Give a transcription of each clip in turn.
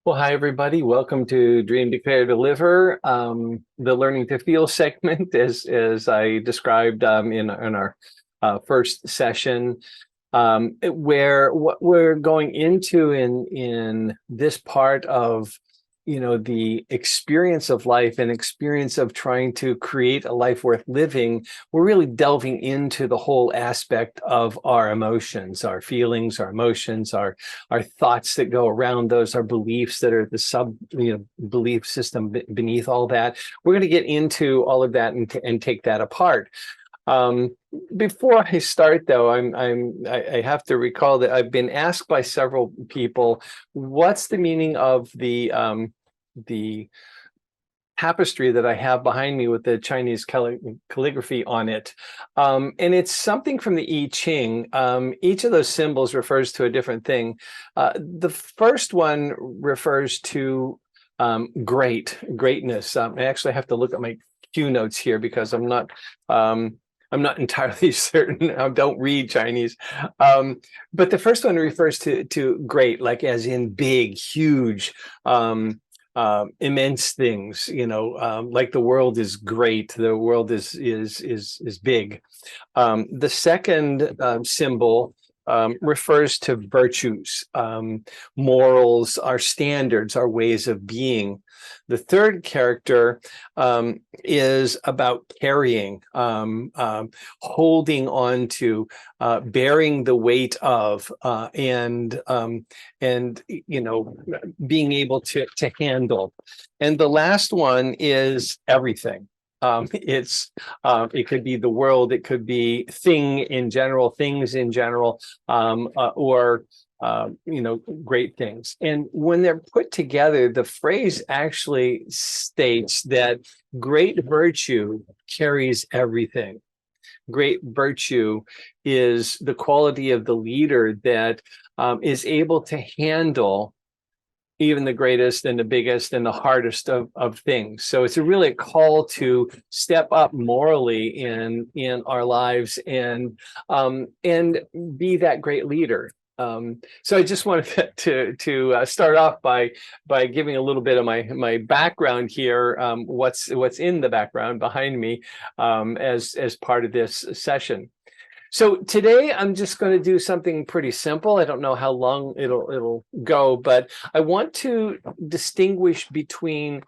Well, hi everybody. Welcome to Dream Declare Deliver, the Learning to Feel segment, as I described in our first session, where what we're going into in this part of the experience of life and experience of trying to create a life worth living. We're really delving into the whole aspect of our emotions, our feelings, our emotions, our thoughts that go around those, our beliefs that are the belief system beneath all that. We're going to get into all of that and take that apart. Um, Before I start, though, I have to recall that I've been asked by several people, what's the meaning of the tapestry that I have behind me with the Chinese calligraphy on it. And it's something from the I Ching. Each of those symbols refers to a different thing. The first one refers to greatness. I actually have to look at my cue notes here because I'm not entirely certain. I don't read Chinese. But the first one refers to great, like as in big, huge, immense things, like the world is great, the world is big. The second symbol refers to virtues, morals, our standards, our ways of being. The third character is about carrying, holding on to, bearing the weight of, and being able to handle. And the last one is everything. It could be the world, it could be things in general, or great things. And when they're put together, the phrase actually states that great virtue carries everything. Great virtue is the quality of the leader that is able to handle even the greatest and the biggest and the hardest of things. So it's really a call to step up morally in our lives and be that great leader. So I just wanted to start off by giving a little bit of my background here, what's in the background behind me, as part of this session. So today I'm just going to do something pretty simple. I don't know how long it'll go, but I want to distinguish between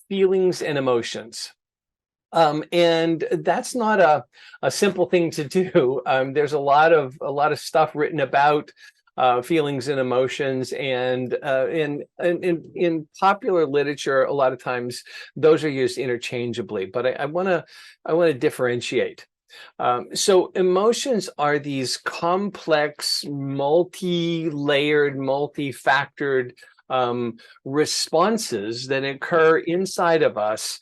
feelings and emotions. And that's not a simple thing to do. There's a lot of stuff written about feelings and emotions, and in popular literature, a lot of times those are used interchangeably. But I want to differentiate. So emotions are these complex, multi-layered, multi-factored responses that occur inside of us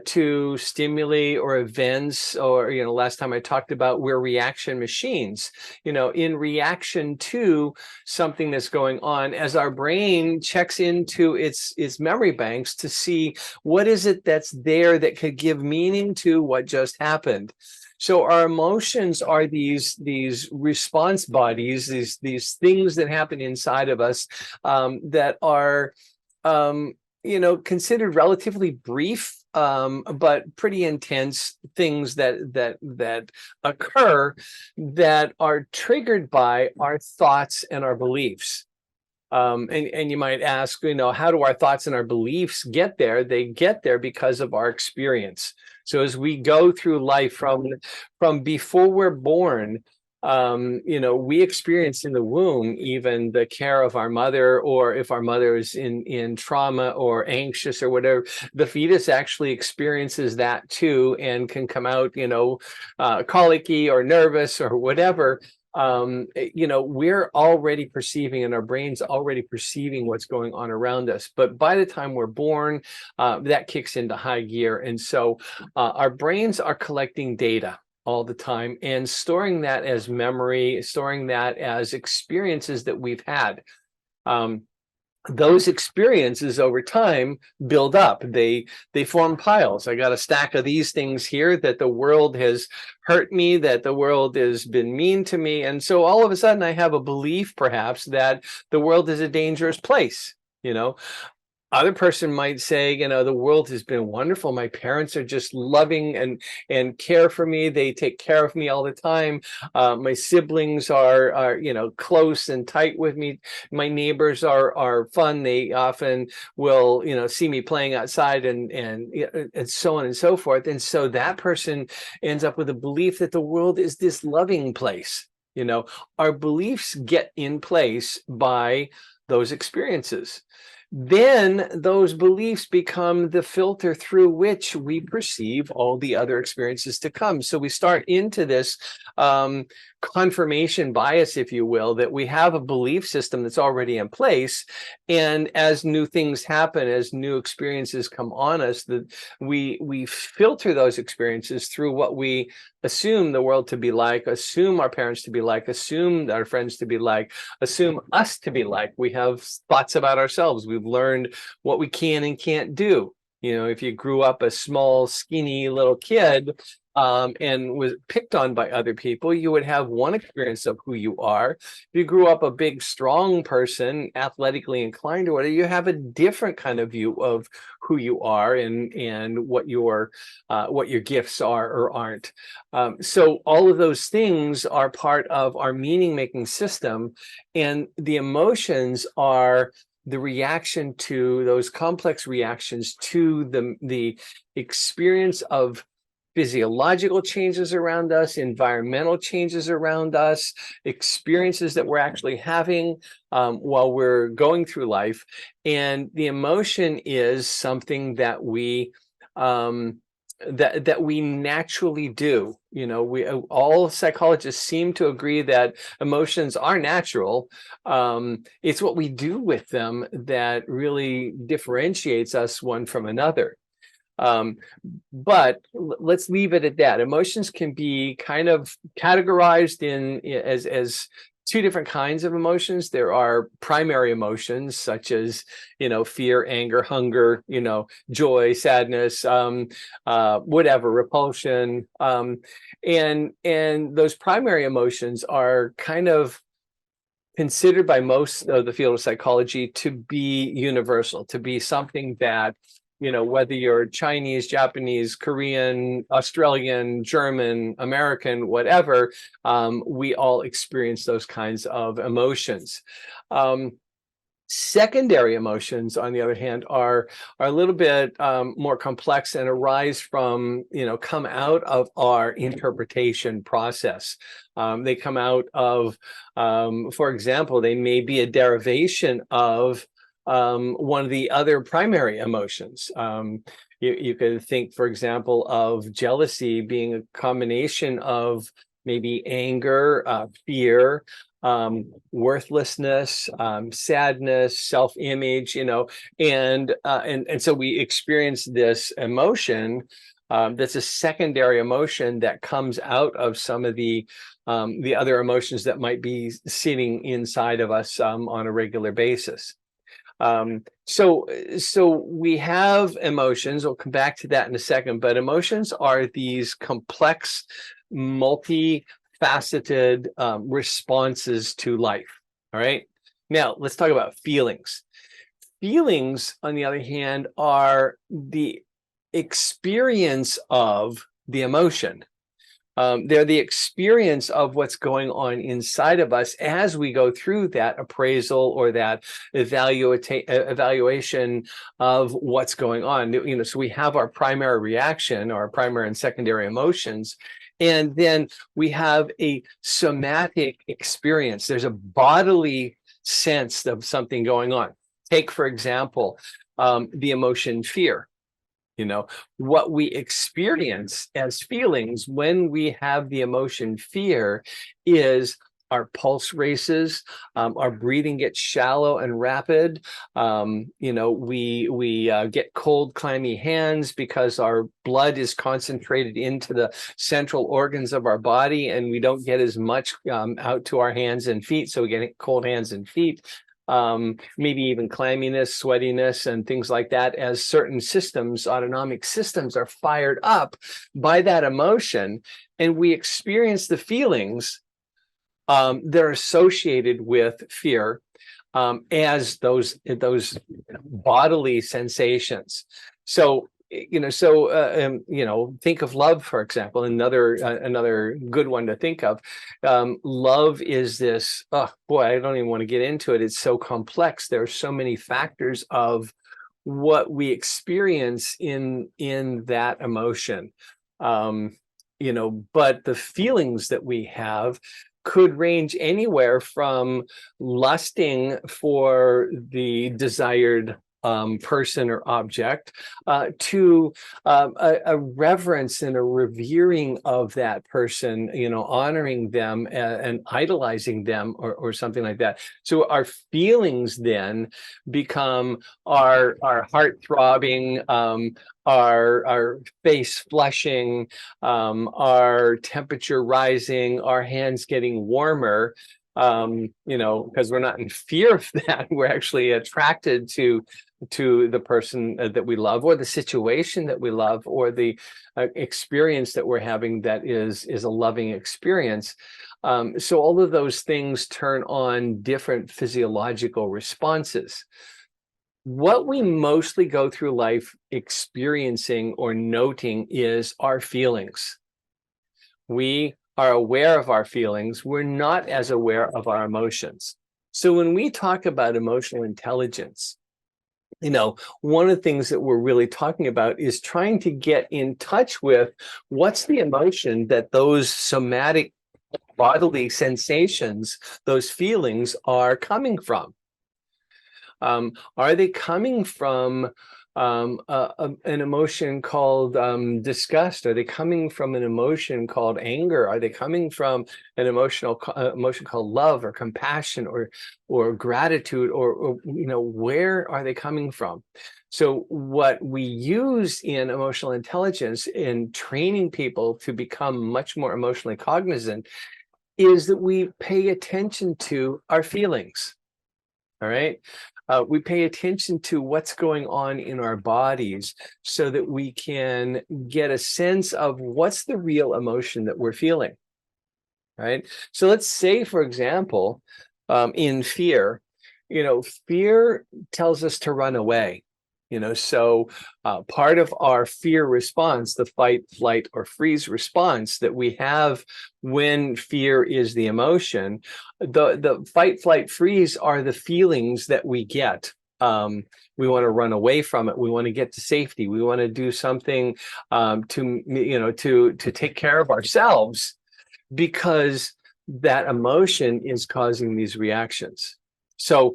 to stimuli or events, or last time I talked about we're reaction machines, in reaction to something that's going on, as our brain checks into its memory banks to see what is it that's there that could give meaning to what just happened. So our emotions are these response bodies, these things that happen inside of us, that are considered relatively brief, but pretty intense things that occur, that are triggered by our thoughts and our beliefs. And you might ask, how do our thoughts and our beliefs get there? They get there because of our experience. So as we go through life from before we're born, we experience in the womb even the care of our mother, or if our mother is in trauma or anxious or whatever, the fetus actually experiences that too, and can come out, colicky or nervous or whatever. We're already perceiving, and our brain's already perceiving what's going on around us. But by the time we're born, that kicks into high gear. And so our brains are collecting data all the time and storing that as memory, storing that as experiences that we've had. Those experiences over time build up. They form piles. I got a stack of these things here, that the world has hurt me, that the world has been mean to me. And so all of a sudden I have a belief perhaps that the world is a dangerous place. you know. Other person might say, the world has been wonderful. My parents are just loving and care for me. They take care of me all the time. My siblings are close and tight with me. My neighbors are fun. They often will see me playing outside and so on and so forth. And so that person ends up with a belief that the world is this loving place. Our beliefs get in place by those experiences. Then those beliefs become the filter through which we perceive all the other experiences to come. So we start into this confirmation bias, if you will, that we have a belief system that's already in place. And as new things happen, as new experiences come on us, that we filter those experiences through what we assume the world to be like, assume our parents to be like, assume our friends to be like, assume us to be like. We have thoughts about ourselves. We've learned what we can and can't do. If you grew up a small, skinny little kid and was picked on by other people, you would have one experience of who you are. If you grew up a big, strong person, athletically inclined or whatever, you have a different kind of view of who you are and what your gifts are or aren't. So all of those things are part of our meaning-making system, and the emotions are the reaction to those complex reactions to the experience of physiological changes around us, environmental changes around us, experiences that we're actually having while we're going through life. And the emotion is something that we that we naturally do. We all psychologists seem to agree that emotions are natural. It's what we do with them that really differentiates us one from another. But let's leave it at that. Emotions can be kind of categorized as two different kinds of emotions. There are primary emotions such as, fear, anger, hunger, joy, sadness, whatever, repulsion. And those primary emotions are kind of considered by most of the field of psychology to be universal, to be something that whether you're Chinese, Japanese, Korean, Australian, German, American, whatever, we all experience those kinds of emotions. Secondary emotions, on the other hand, are a little bit more complex and arise from, come out of our interpretation process. They come out of, for example, they may be a derivation of one of the other primary emotions. You could think, for example, of jealousy being a combination of maybe anger, fear, worthlessness, sadness, self-image, and so we experience this emotion that's a secondary emotion that comes out of some of the other emotions that might be sitting inside of us on a regular basis. So we have emotions. We'll come back to that in a second, but emotions are these complex, multifaceted responses to life. All right. Now let's talk about feelings. Feelings, on the other hand, are the experience of the emotion. They're the experience of what's going on inside of us as we go through that appraisal or that evaluation of what's going on. So we have our primary reaction, our primary and secondary emotions, and then we have a somatic experience. There's a bodily sense of something going on. Take, for example, the emotion fear. What we experience as feelings when we have the emotion fear is our pulse races, our breathing gets shallow and rapid. We get cold, clammy hands because our blood is concentrated into the central organs of our body, and we don't get as much out to our hands and feet, so we get cold hands and feet. Maybe even clamminess, sweatiness, and things like that, as certain systems, autonomic systems, are fired up by that emotion, and we experience the feelings that are associated with fear. as those bodily sensations. So think of love, for example, another good one to think of. Love is this, oh boy, I don't even want to get into it. It's so complex. There are so many factors of what we experience in that emotion. But the feelings that we have could range anywhere from lusting for the desired person or object to a reverence and a revering of that person, honoring them and idolizing them, or something like that. So our feelings then become our heart throbbing, our face flushing, our temperature rising, our hands getting warmer, because we're not in fear of that. We're actually attracted to the person that we love, or the situation that we love, or the experience that we're having that is a loving experience. So all of those things turn on different physiological responses. What we mostly go through life experiencing or noting is our feelings. We are aware of our feelings. We're not as aware of our emotions. So when we talk about emotional intelligence, one of the things that we're really talking about is trying to get in touch with what's the emotion that those somatic bodily sensations, those feelings, are coming from. Are they coming from an emotion called disgust? Are they coming from an emotion called anger? Are they coming from an emotion called love or compassion or gratitude, or where are they coming from? So what we use in emotional intelligence in training people to become much more emotionally cognizant is that we pay attention to our feelings. All right. We pay attention to what's going on in our bodies so that we can get a sense of what's the real emotion that we're feeling. Right. So let's say, for example, in fear, fear tells us to run away. So part of our fear response, the fight, flight, or freeze response that we have when fear is the emotion, the fight, flight, freeze are the feelings that we get. We want to run away from it. We want to get to safety. We want to do something to take care of ourselves, because that emotion is causing these reactions. So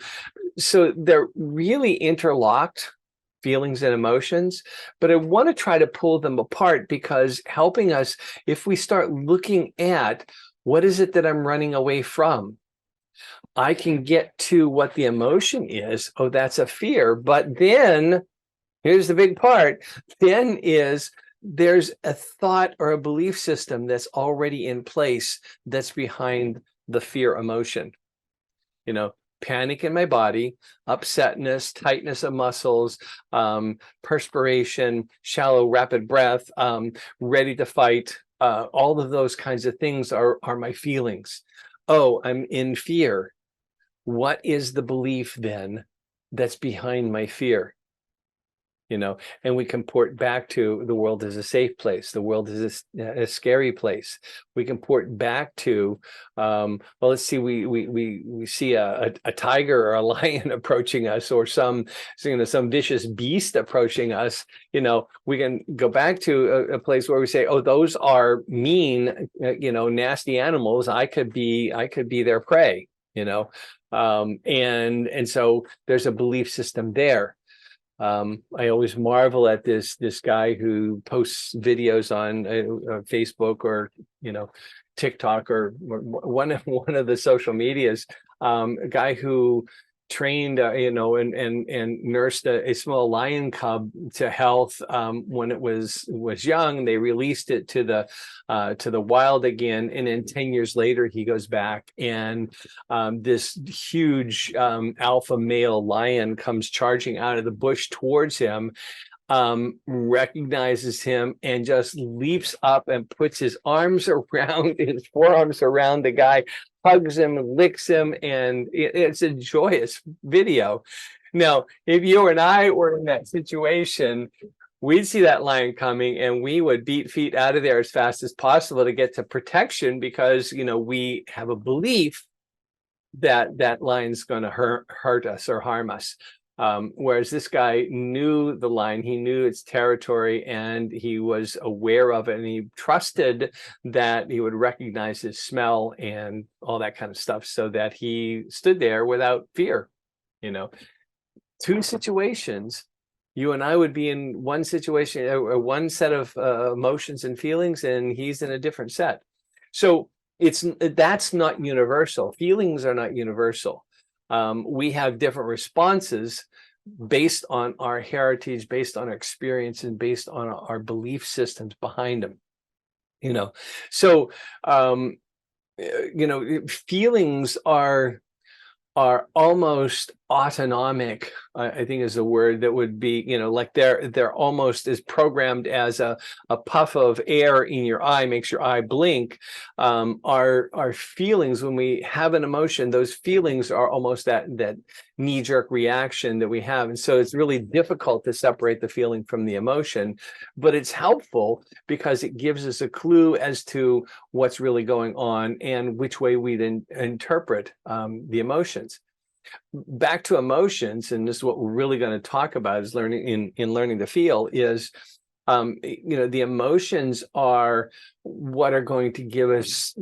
they're really interlocked, feelings and emotions, but I want to try to pull them apart, because helping us, if we start looking at what is it that I'm running away from, I can get to what the emotion is. Oh, that's a fear. But then here's the big part. Then there's a thought or a belief system that's already in place that's behind the fear emotion. Panic in my body, upsetness, tightness of muscles, perspiration, shallow, rapid breath, ready to fight. All of those kinds of things are my feelings. Oh, I'm in fear. What is the belief then that's behind my fear? And we can port back to the world is a safe place. The world is a scary place. We can port back to, let's see, we see a tiger or a lion approaching us, or some vicious beast approaching us. We can go back to a place where we say, oh, those are mean, nasty animals. I could be their prey. And so there's a belief system there. I always marvel at this guy who posts videos on Facebook or TikTok or one of the social medias. A guy who trained and nursed a small lion cub to health when it was young. They released it to the wild again, and then 10 years later he goes back, and this huge alpha male lion comes charging out of the bush towards him, recognizes him, and just leaps up and puts his forearms around the guy, hugs him, licks him, and it's a joyous video. Now, if you and I were in that situation, we'd see that lion coming and we would beat feet out of there as fast as possible to get to protection, because, we have a belief that that lion's going to hurt us or harm us. Whereas this guy knew the lion, he knew its territory, and he was aware of it, and he trusted that he would recognize his smell and all that kind of stuff, so that he stood there without fear. Two situations, you and I would be in one situation, or one set of emotions and feelings, and he's in a different set. So that's not universal. Feelings are not universal. We have different responses based on our heritage, based on our experience, and based on our belief systems behind them. So feelings are almost autonomic, I think is a word that would be, like they're almost as programmed as a puff of air in your eye makes your eye blink. Our feelings, when we have an emotion, those feelings are almost that knee-jerk reaction that we have. And so it's really difficult to separate the feeling from the emotion, but it's helpful because it gives us a clue as to what's really going on and which way we then interpret the emotions. Back to emotions, and this is what we're really going to talk about, is learning in learning to feel, is the emotions are what are going to give us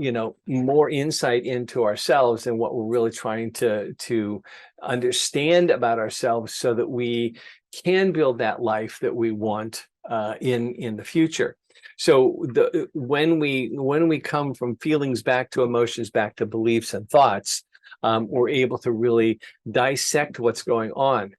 more insight into ourselves and what we're really trying to understand about ourselves, so that we can build that life that we want in the future. So when we come from feelings back to emotions, back to beliefs and thoughts, we're able to really dissect what's going on.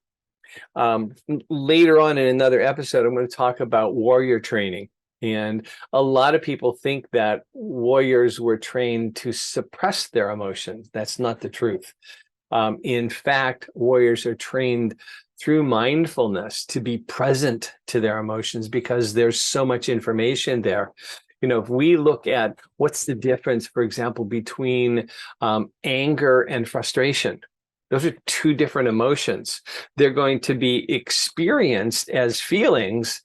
Later on in another episode, I'm going to talk about warrior training. And a lot of people think that warriors were trained to suppress their emotions. That's not the truth. In fact, warriors are trained through mindfulness to be present to their emotions, because there's so much information there. If we look at what's the difference, for example, between anger and frustration, those are two different emotions. They're going to be experienced as feelings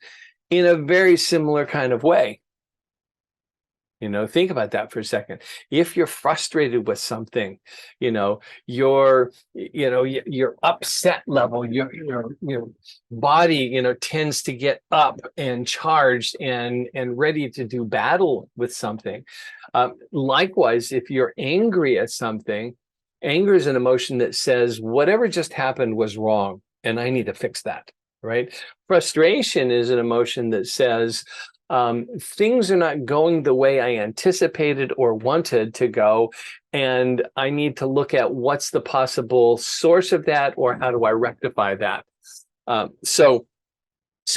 in a very similar kind of way. Think about that for a second. If you're frustrated with something, your upset level, your body, tends to get up and charged and ready to do battle with something. Likewise, if you're angry at something, anger is an emotion that says whatever just happened was wrong and I need to fix that, right? Frustration is an emotion that says things are not going the way I anticipated or wanted to go, and I need to look at what's the possible source of that, or how do I rectify that. So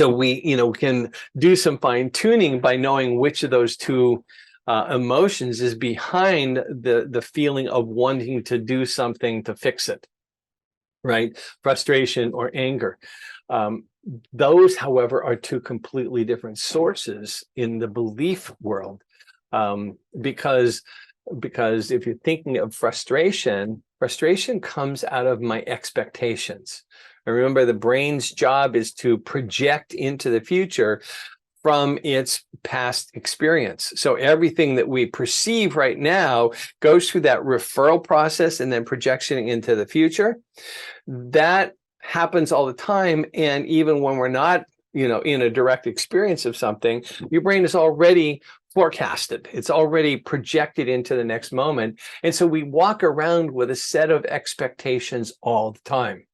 we can do some fine tuning by knowing which of those two emotions is behind the feeling of wanting to do something to fix it, right? Frustration or anger. Those, however, are two completely different sources in the belief world, because if you're thinking of frustration comes out of my expectations. And remember, the brain's job is to project into the future from its past experience. So everything that we perceive right now goes through that referral process and then projection into the future. That happens all the time. And even when we're not, in a direct experience of something, your brain is already forecasted. It's already projected into the next moment. And so we walk around with a set of expectations all the time.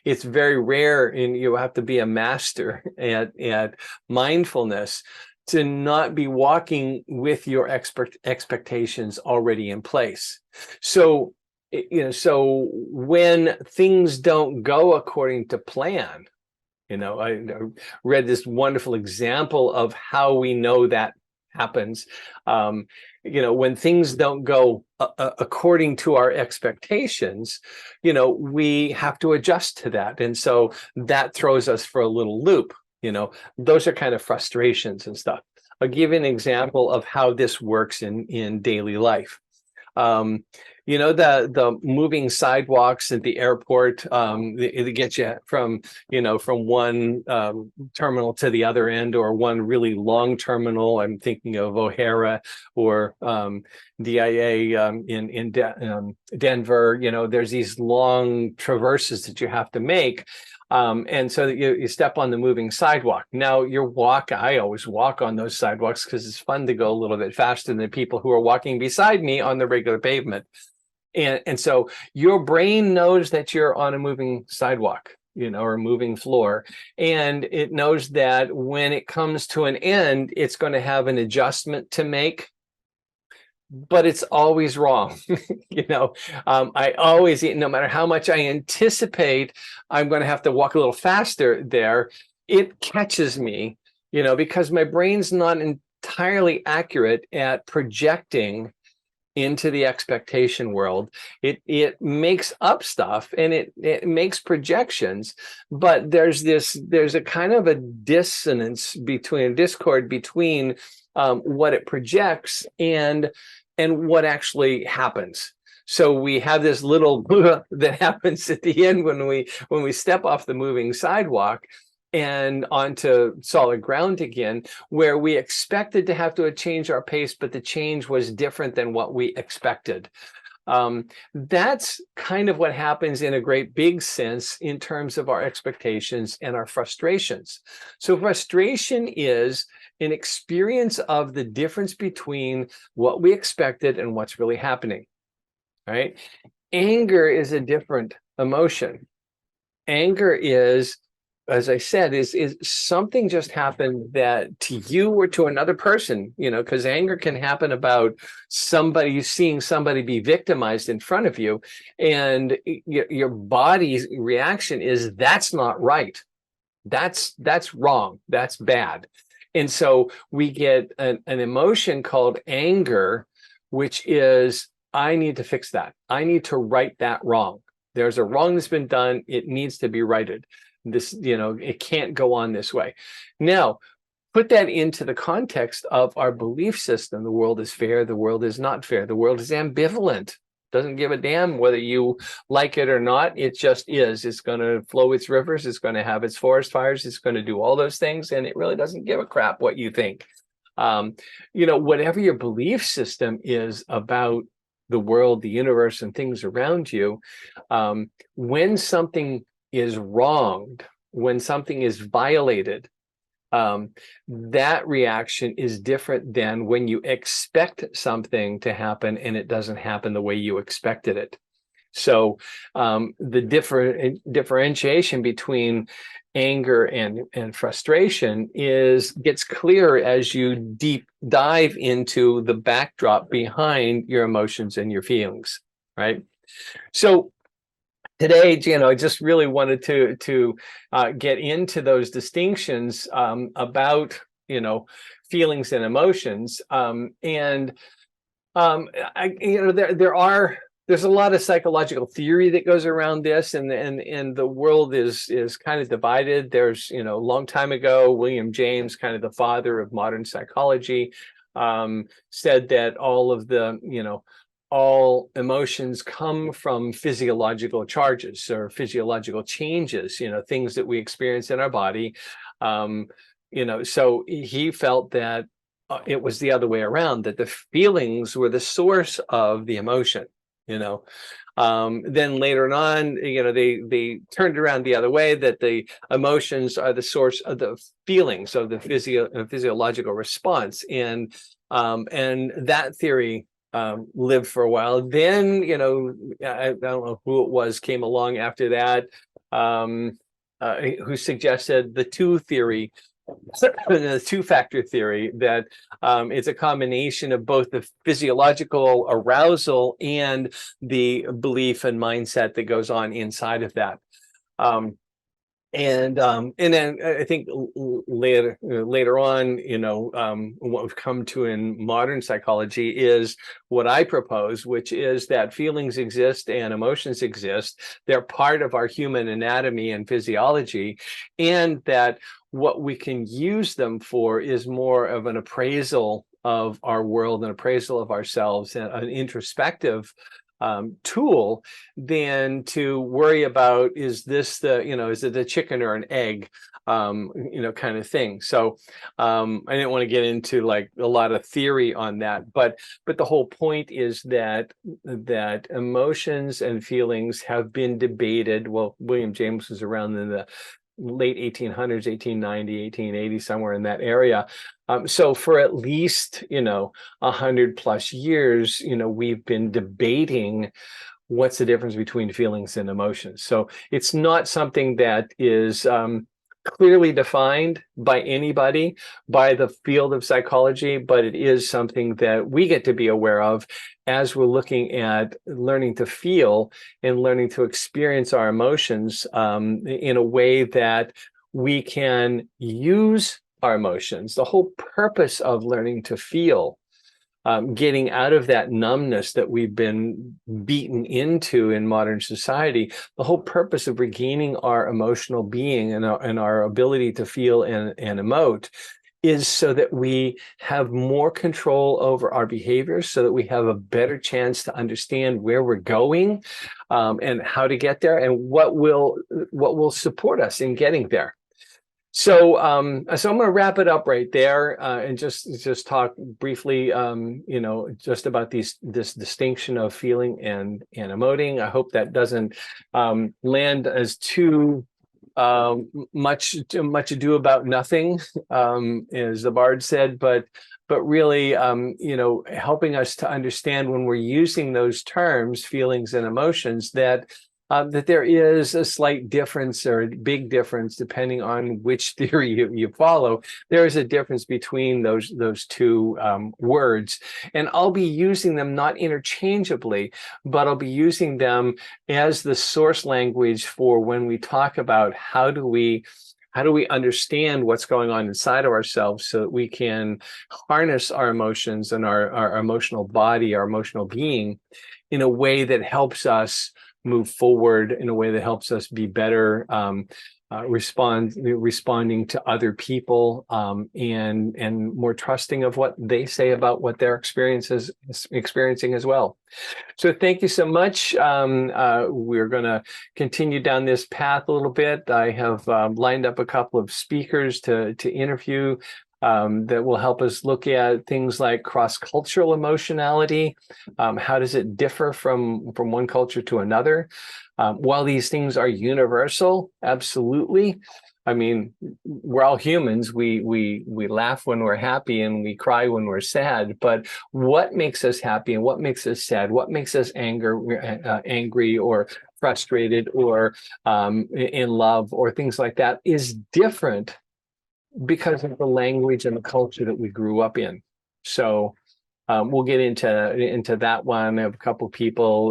It's very rare, and you have to be a master at mindfulness to not be walking with your expectations already in place. So when things don't go according to plan, I read this wonderful example of how we know that happens. When things don't go according to our expectations, we have to adjust to that. And so that throws us for a little loop. Those are kind of frustrations and stuff. I'll give you an example of how this works in daily life. You know, the moving sidewalks at the airport, they get you from, you know, from one terminal to the other end, or one really long terminal. I'm thinking of O'Hara or DIA in Denver. You know, there's these long traverses that you have to make. And so that you step on the moving sidewalk. Now I always walk on those sidewalks because it's fun to go a little bit faster than the people who are walking beside me on the regular pavement. And so your brain knows that you're on a moving sidewalk, you know, or a moving floor. And it knows that when it comes to an end, it's going to have an adjustment to make, but it's always wrong. You know, I always, no matter how much I anticipate I'm going to have to walk a little faster there, it catches me, you know, because my brain's not entirely accurate at projecting into the expectation world. It makes up stuff, and it makes projections, but there's a kind of a discord between what it projects and what actually happens. So we have this little that happens at the end when we step off the moving sidewalk and onto solid ground again, where we expected to have to change our pace, but the change was different than what we expected. That's kind of what happens in a great big sense in terms of our expectations and our frustrations. So frustration is an experience of the difference between what we expected and what's really happening, right? Anger is a different emotion. Anger is, as I said, is something just happened that to you or to another person, you know, because anger can happen about somebody, seeing somebody be victimized in front of you, and your body's reaction is, that's not right. That's wrong. That's bad. And so we get an emotion called anger, which is, I need to fix that. I need to right that wrong. There's a wrong that's been done. It needs to be righted. This, you know, it can't go on this way. Now, put that into the context of our belief system. The world is fair. The world is not fair. The world is ambivalent. Doesn't give a damn whether you like it or not. It just is. It's going to flow its rivers. It's going to have its forest fires. It's going to do all those things. And it really doesn't give a crap what you think. You know, whatever your belief system is about the world, the universe, and things around you, when something is wronged, when something is violated, that reaction is different than when you expect something to happen and it doesn't happen the way you expected it. So the differentiation between anger and frustration gets clearer as you deep dive into the backdrop behind your emotions and your feelings, right? So today, you know, I just really wanted to get into those distinctions about, you know, feelings and emotions. You know, there's a lot of psychological theory that goes around this, and the world is kind of divided. There's, you know, a long time ago, William James, kind of the father of modern psychology, said that all emotions come from physiological charges or physiological changes, you know, things that we experience in our body. You know, so he felt that it was the other way around, that the feelings were the source of the emotion, you know. Then later on, you know, they turned around the other way, that the emotions are the source of the feelings, of the physiological response. And that theory lived for a while. Then, you know, I don't know who it was, came along after that, who suggested the two-factor theory, that it's a combination of both the physiological arousal and the belief and mindset that goes on inside of that. And then I think later on, you know, what we've come to in modern psychology is what I propose, which is that feelings exist and emotions exist. They're part of our human anatomy and physiology, and that what we can use them for is more of an appraisal of our world, an appraisal of ourselves, and an introspective tool than to worry about, is this is it a chicken or an egg, kind of thing. So I didn't want to get into like a lot of theory on that, but the whole point is that emotions and feelings have been debated. Well, William James was around in the late 1800s, 1890, 1880, somewhere in that area. So for at least, 100 plus years, we've been debating what's the difference between feelings and emotions. So it's not something that is clearly defined by anybody, by the field of psychology, but it is something that we get to be aware of as we're looking at learning to feel and learning to experience our emotions in a way that we can use our emotions. The whole purpose of learning to feel, getting out of that numbness that we've been beaten into in modern society, the whole purpose of regaining our emotional being and our ability to feel and emote is so that we have more control over our behaviors, so that we have a better chance to understand where we're going, and how to get there, and what will support us in getting there. So, I'm going to wrap it up right there, and just talk briefly, just about this distinction of feeling and emoting. I hope that doesn't land as too much ado about nothing, as the Bard said, but really, helping us to understand when we're using those terms, feelings and emotions, that there is a slight difference or a big difference depending on which theory you follow. There is a difference between those two words, and I'll be using them not interchangeably, but I'll be using them as the source language for when we talk about how do we understand what's going on inside of ourselves, so that we can harness our emotions and our emotional body, our emotional being, in a way that helps us move forward, in a way that helps us be better, responding to other people, and more trusting of what they say about what they're experiencing as well. So thank you so much. We're going to continue down this path a little bit. I have lined up a couple of speakers to interview, that will help us look at things like cross-cultural emotionality. How does it differ from one culture to another? While these things are universal, absolutely. I mean, we're all humans. We laugh when we're happy and we cry when we're sad. But what makes us happy and what makes us sad? What makes us angry or frustrated or in love or things like that is different because of the language and the culture that we grew up in. So we'll get into that one. I have a couple of people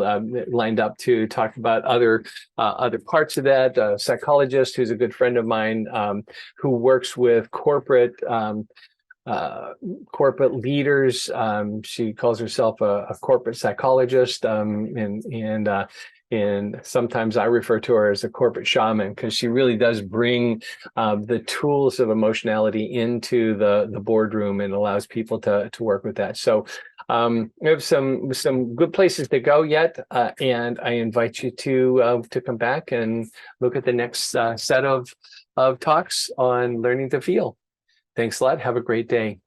lined up to talk about other parts of that. A psychologist who's a good friend of mine, who works with corporate leaders. She calls herself a corporate psychologist, and sometimes I refer to her as a corporate shaman, because she really does bring the tools of emotionality into the boardroom and allows people to work with that. So we have some good places to go yet, and I invite you to come back and look at the next set of talks on learning to feel. Thanks a lot. Have a great day.